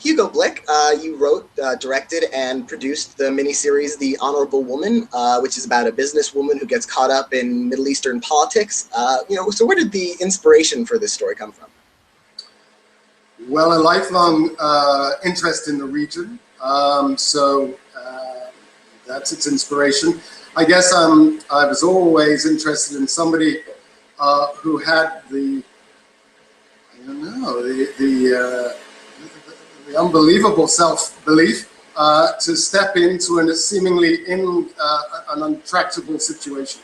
Hugo Blick, you wrote, directed, and produced the miniseries The Honorable Woman, which is about a businesswoman who gets caught up in Middle Eastern politics. So where did the inspiration for this story come from? Well, a lifelong interest in the region, that's its inspiration. I guess I was always interested in somebody who had the unbelievable self-belief to step into a seemingly an untractable situation.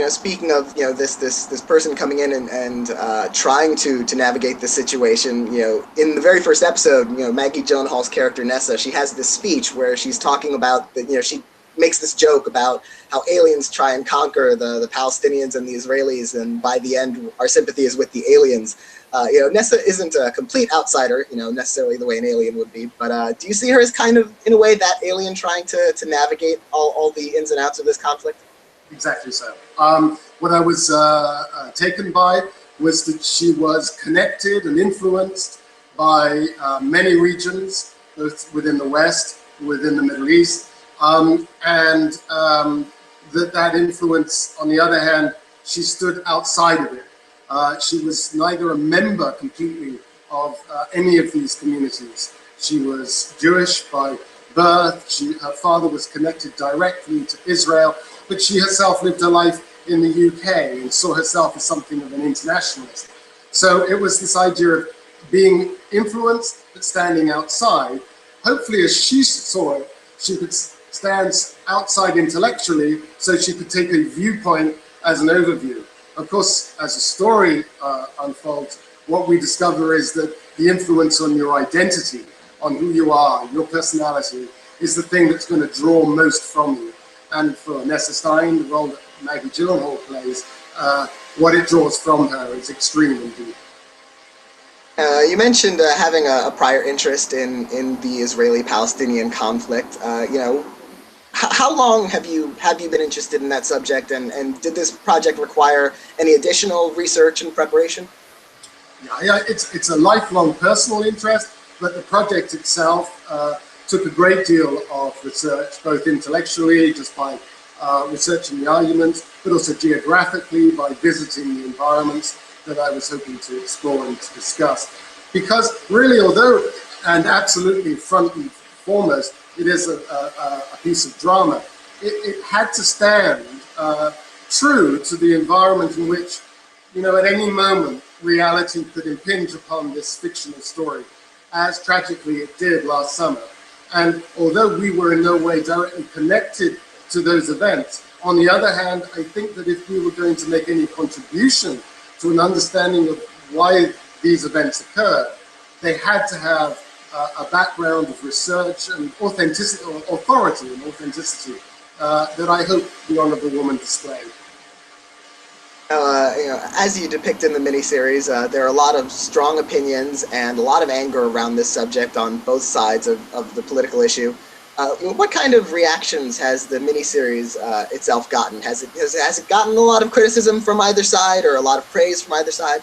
Speaking of this person coming in and trying to navigate the situation, in the very first episode, Maggie Gyllenhaal's character Nessa, she has this speech where she's talking about she makes this joke about how aliens try and conquer the Palestinians and the Israelis, and by the end, our sympathy is with the aliens. Nessa isn't a complete outsider, necessarily the way an alien would be, but do you see her as kind of, in a way, that alien trying to navigate all the ins and outs of this conflict? Exactly so. What I was taken by was that she was connected and influenced by many regions, both within the West, within the Middle East, that influence, on the other hand, she stood outside of it. She was neither a member completely of any of these communities. She was Jewish by birth. Her father was connected directly to Israel, but she herself lived her life in the UK and saw herself as something of an internationalist. So it was this idea of being influenced but standing outside. Hopefully, as she saw it, she could stand outside intellectually so she could take a viewpoint as an overview. Of course, as a story unfolds, what we discover is that the influence on your identity, on who you are, your personality, is the thing that's going to draw most from you. And for Nessa Stein, the role that Maggie Gyllenhaal plays, what it draws from her is extreme indeed. You mentioned having a prior interest in the Israeli-Palestinian conflict. How long have you been interested in that subject, and did this project require any additional research and preparation? Yeah, it's a lifelong personal interest, but the project itself took a great deal of research, both intellectually, just by researching the arguments, but also geographically by visiting the environments that I was hoping to explore and to discuss. Because really, although, and absolutely front and foremost, it is a piece of drama, it had to stand true to the environment in which, at any moment, reality could impinge upon this fictional story, as tragically it did last summer. And although we were in no way directly connected to those events, on the other hand, I think that if we were going to make any contribution to an understanding of why these events occurred, they had to have a background of research and authenticity, or authority and authenticity, that I hope The Honorable Woman displayed. As you depict in the miniseries, there are a lot of strong opinions and a lot of anger around this subject on both sides of the political issue. What kind of reactions has the miniseries itself gotten? Has it gotten a lot of criticism from either side, or a lot of praise from either side?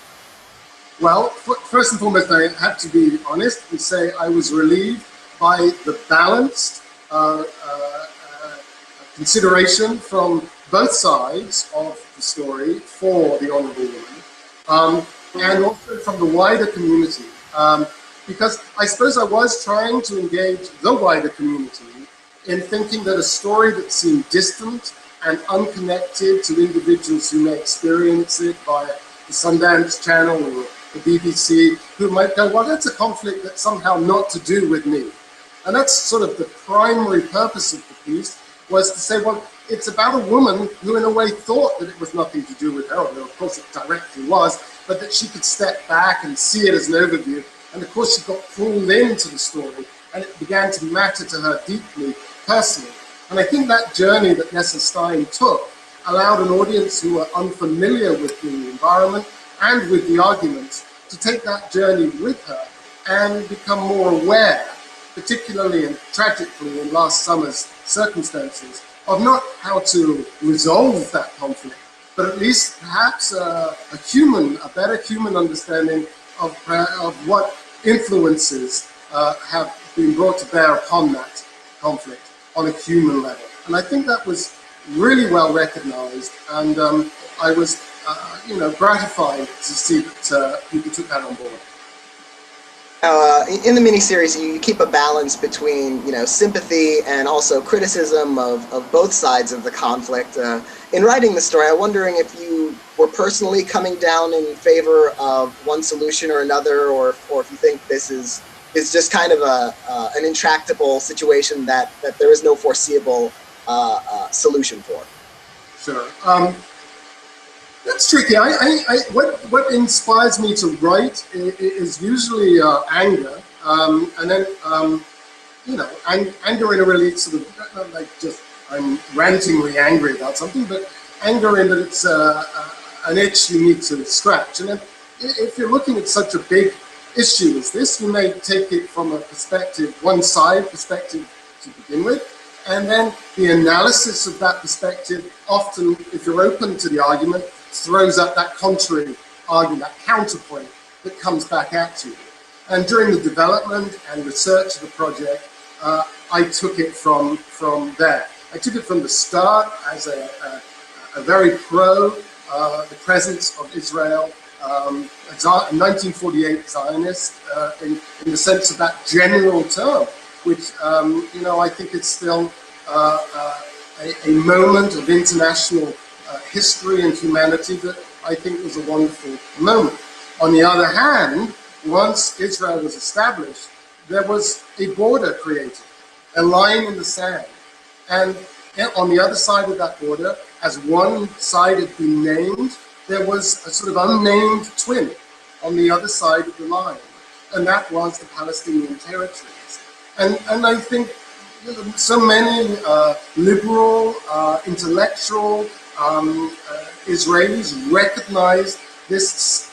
Well, first and foremost, I have to be honest and say I was relieved by the balanced consideration from both sides of the story for The Honorable Woman, and also from the wider community. Because I suppose I was trying to engage the wider community in thinking that a story that seemed distant and unconnected to individuals who may experience it via the Sundance Channel or the BBC, who might go, well, that's a conflict that's somehow not to do with me. And that's sort of the primary purpose of the piece, was to say, well, it's about a woman who in a way thought that it was nothing to do with her, although of course it directly was, but that she could step back and see it as an overview. And of course she got pulled into the story, and it began to matter to her deeply, personally. And I think that journey that Nessa Stein took allowed an audience who were unfamiliar with the environment and with the arguments to take that journey with her and become more aware, particularly and tragically in last summer's circumstances, of not how to resolve that conflict, but at least perhaps a better human understanding of what influences have been brought to bear upon that conflict on a human level. And I think that was really well recognized, and I was, gratified to see that people took that on board. In the miniseries, you keep a balance between, sympathy and also criticism of both sides of the conflict. In writing the story, I'm wondering if you were personally coming down in favor of one solution or another, or if you think this is just kind of an intractable situation that there is no foreseeable solution for. Sure. That's tricky. What inspires me to write is usually anger, and then anger in a really sort of not like just I'm rantingly angry about something, but anger in that it's an itch you need to scratch. And then if you're looking at such a big issue as this, you may take it from a perspective, one side perspective to begin with, and then the analysis of that perspective often, if you're open to the argument, throws up that contrary argument, that counterpoint that comes back at you. And during the development and research of the project, I took it from there. I took it from the start as a very pro the presence of Israel, a 1948 Zionist, in the sense of that general term, which I think is still a moment of international history and humanity that I think was a wonderful moment. On the other hand, once Israel was established, there was a border created, a line in the sand. And on the other side of that border, as one side had been named, there was a sort of unnamed twin on the other side of the line. And that was the Palestinian territories. And I think so many liberal, intellectual Israelis recognize this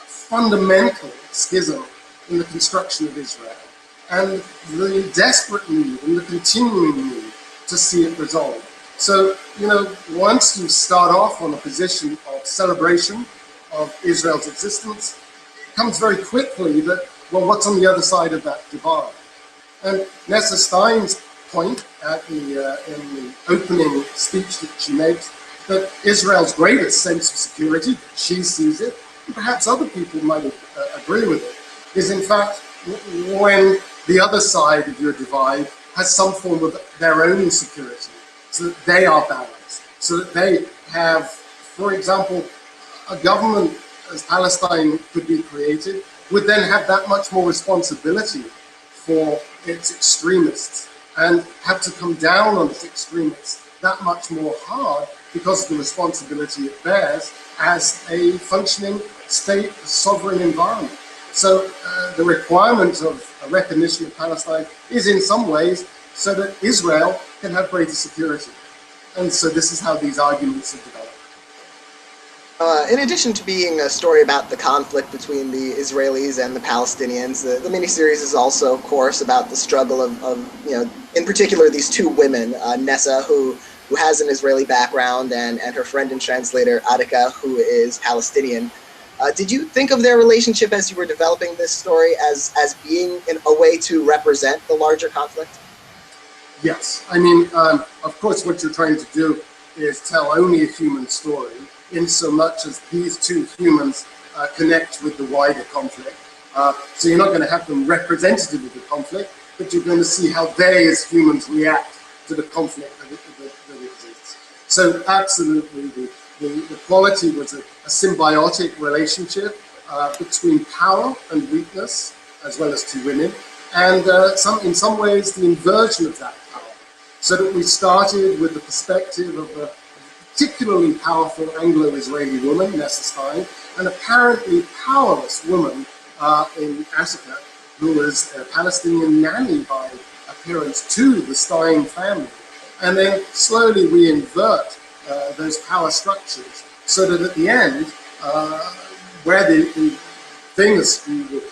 fundamental schism in the construction of Israel and the desperate need and the continuing need to see it resolved. So, once you start off on a position of celebration of Israel's existence, it comes very quickly that, well, what's on the other side of that divide? And Nessa Stein's point in the opening speech that she makes, that Israel's greatest sense of security, she sees it, and perhaps other people might agree with it, is in fact when the other side of your divide has some form of their own security, so that they are balanced, so that they have, for example, a government as Palestine could be created, would then have that much more responsibility for its extremists and have to come down on its extremists that much more hard because of the responsibility it bears as a functioning state, sovereign environment. So the requirement of a recognition of Palestine is in some ways so that Israel can have greater security. And so this is how these arguments have developed. In addition to being a story about the conflict between the Israelis and the Palestinians, the miniseries is also, of course, about the struggle of in particular, these two women, Nessa, who has an Israeli background, and her friend and translator, Attica, who is Palestinian. Did you think of their relationship as you were developing this story as being a way to represent the larger conflict? Yes. I mean, of course, what you're trying to do is tell only a human story, in so much as these two humans connect with the wider conflict. So you're not going to have them representative of the conflict, but you're going to see how they as humans react to the conflict that exists. So absolutely, the quality was a symbiotic relationship between power and weakness, as well as two women, and in some ways the inversion of that power. So that we started with the perspective of a particularly powerful Anglo-Israeli woman, Nessa Stein, an apparently powerless woman in Attica, who was a Palestinian nanny by appearance to the Stein family. And then slowly we invert those power structures so that at the end, where the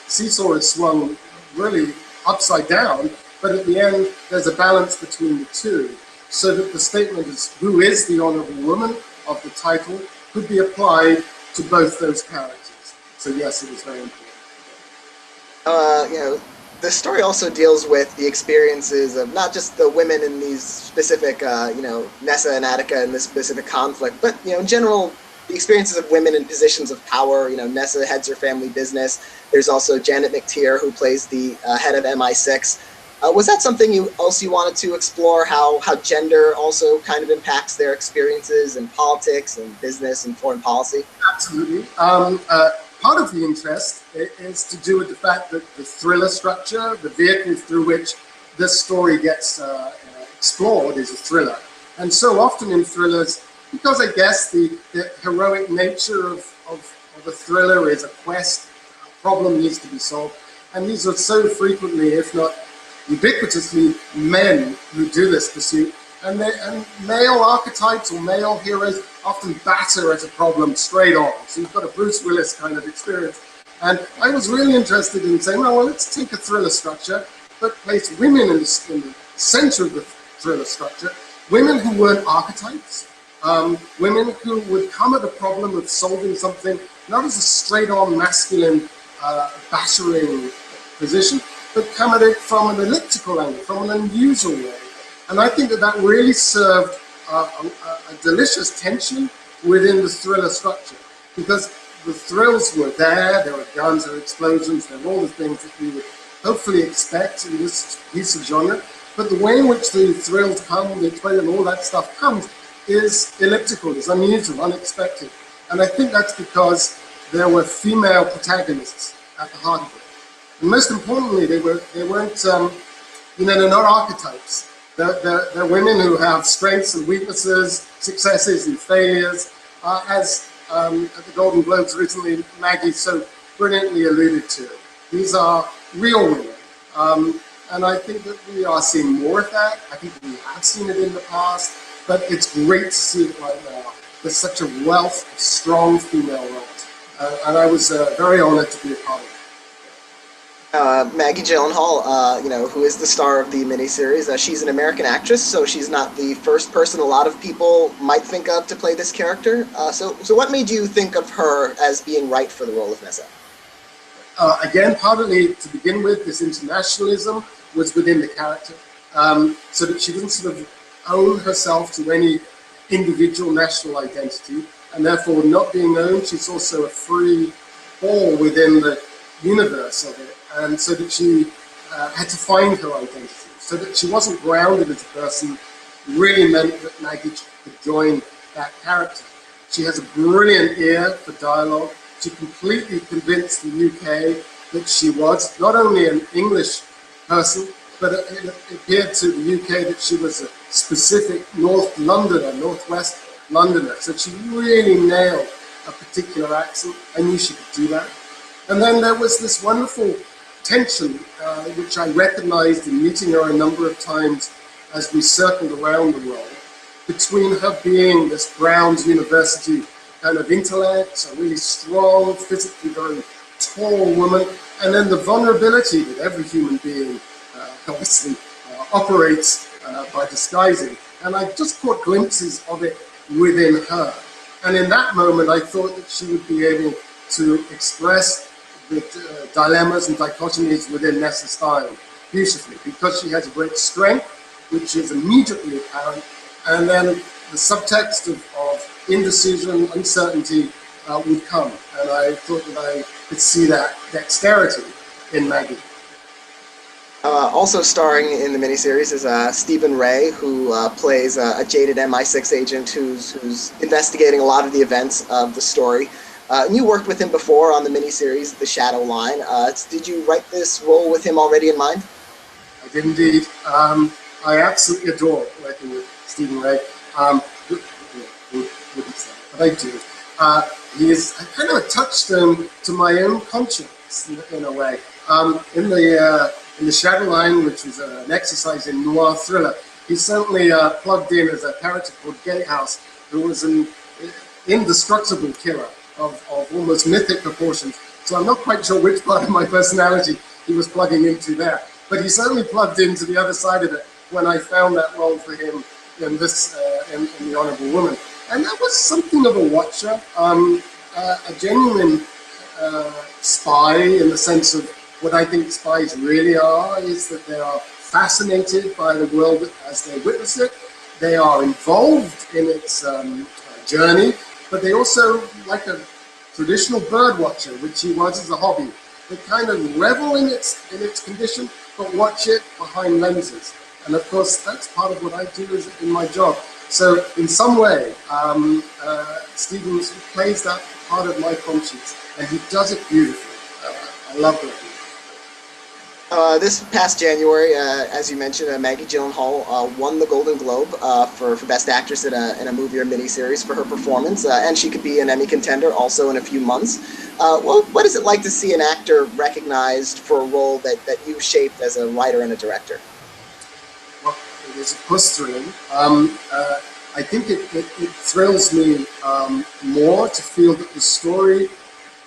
seesaw is swung really upside down, but at the end there's a balance between the two, so that the statement is who is the honorable woman of the title could be applied to both those characters. So yes, it was very important. You know, the story also deals with the experiences of not just the women in these specific, you know, Nessa and Attica in this specific conflict, but, you know, in general, the experiences of women in positions of power. You know, Nessa heads her family business. There's also Janet McTeer, who plays the head of MI6. Was that something you wanted to explore? How gender also kind of impacts their experiences in politics and business and foreign policy? Absolutely. Part of the interest is to do with the fact that the thriller structure, the vehicle through which this story gets explored, is a thriller. And so often in thrillers, because I guess the heroic nature of a thriller is a quest, a problem needs to be solved. And these are so frequently, if not ubiquitously, men who do this pursuit. And male archetypes or male heroes often batter at a problem straight on. So you've got a Bruce Willis kind of experience. And I was really interested in saying, well, let's take a thriller structure, but place women in the center of the thriller structure, women who weren't archetypes, women who would come at a problem of solving something, not as a straight-on masculine battering position, but come at it from an elliptical angle, from an unusual way. And I think that really served a delicious tension within the thriller structure, because the thrills were there were guns, there were explosions, there were all the things that we would hopefully expect in this piece of genre. But the way in which the thrills come, the explosion, all that stuff comes, is elliptical, is unusual, unexpected. And I think that's because there were female protagonists at the heart of it. And most importantly, they weren't, you know, they're not archetypes. They're women who have strengths and weaknesses, successes and failures. As at the Golden Globes recently, Maggie so brilliantly alluded to. These are real women. And I think that we are seeing more of that. I think we have seen it in the past, but it's great to see it right now. There's such a wealth of strong female roles. And I was very honored to be a part of it. Maggie Gyllenhaal, you know, who is the star of the miniseries, she's an American actress, so she's not the first person a lot of people might think of to play this character. So what made you think of her as being right for the role of Nessa? Again, partly to begin with, this internationalism was within the character, so that she didn't sort of own herself to any individual national identity, and therefore not being owned, she's also a free fall within the universe of it. And so that she had to find her identity, so that she wasn't grounded as a person, really meant that Maggie could join that character. She has a brilliant ear for dialogue. She completely convinced the UK that she was not only an English person, but it appeared to the UK that she was a specific North Londoner, Northwest Londoner. So she really nailed a particular accent. I knew she could do that. And then there was this wonderful tension, which I recognized in meeting her a number of times as we circled around the world, between her being this Brown's University kind of intellect, a really strong, physically very tall woman, and then the vulnerability that every human being obviously operates by disguising. And I just caught glimpses of it within her. And in that moment, I thought that she would be able to express the dilemmas and dichotomies within Nessa Stein beautifully, because she has a great strength, which is immediately apparent, and then the subtext of indecision, uncertainty would come. And I thought that I could see that dexterity in Maggie. Also starring in the miniseries is Stephen Rea, who plays a jaded MI6 agent who's investigating a lot of the events of the story. And you worked with him before on the miniseries, The Shadow Line. Did you write this role with him already in mind? I did indeed. I absolutely adore working with Stephen Rea. But I do. He is kind of a touchstone to my own conscience in a way. In the Shadow Line, which was an exercise in noir thriller, he certainly plugged in as a character called Gatehouse, who was an indestructible killer of almost mythic proportions. So I'm not quite sure which part of my personality he was plugging into there. But he certainly plugged into the other side of it when I found that role for him in this, in The Honourable Woman. And that was something of a watcher, a genuine spy in the sense of What I think spies really are is that they are fascinated by the world as they witness it. They are involved in its journey, but they also, like a traditional bird watcher, which he was as a hobby, they kind of revel in its condition, but watch it behind lenses. And of course, that's part of what I do in my job. So in some way, Stephen plays that part of my conscience, and he does it beautifully. I love that. This past January, as you mentioned, Maggie Gyllenhaal won the Golden Globe for Best Actress in a movie or miniseries for her performance, and she could be an Emmy contender also in a few months. What is it like to see an actor recognized for a role that you shaped as a writer and a director? Well, it is a plus thrilling. I think it thrills me more to feel that the story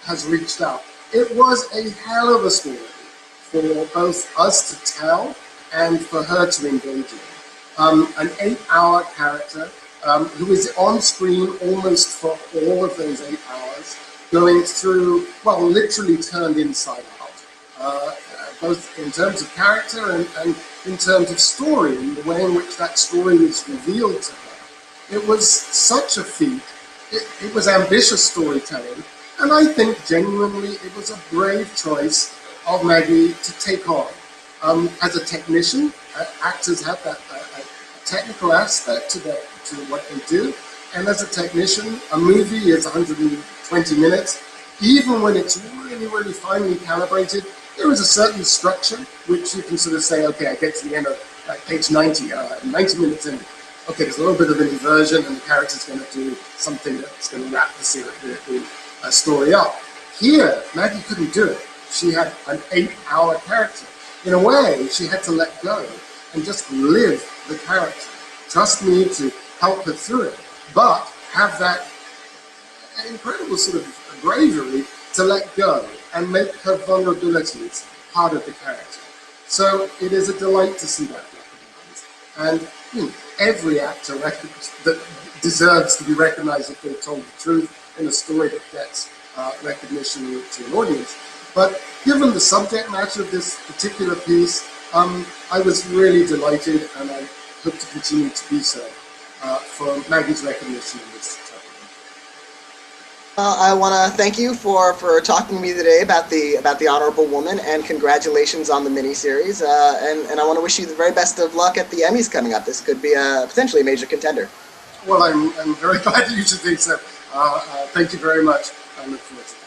has reached out. It was a hell of a story for both us to tell and for her to engage in. An 8-hour character who is on screen almost for all of those 8 hours, going through, well, literally turned inside out, both in terms of character and in terms of story, and the way in which that story was revealed to her. It was such a feat. It was ambitious storytelling, and I think genuinely it was a brave choice of Maggie to take on. As a technician, actors have that technical aspect to what they do, and as a technician, a movie is 120 minutes. Even when it's really, really finely calibrated, there is a certain structure which you can sort of say, okay, I get to the end of page 90, 90 minutes in. Okay, there's a little bit of an inversion, and the character's going to do something that's going to wrap the story up. Here, Maggie couldn't do it. She had an 8-hour character. In a way, she had to let go and just live the character. Trust me to help her through it, but have that incredible sort of bravery to let go and make her vulnerabilities part of the character. So it is a delight to see that recognized. And every actor that deserves to be recognized if they've told the truth in a story that gets recognition to an audience. But given the subject matter of this particular piece, I was really delighted, and I hope to continue to be so for Maggie's recognition in this topic. I want to thank you for talking to me today about the Honorable Woman, and congratulations on the miniseries. And I want to wish you the very best of luck at the Emmys coming up. This could be potentially a major contender. Well, I'm very glad that you should think so. Thank you very much. I look forward to it.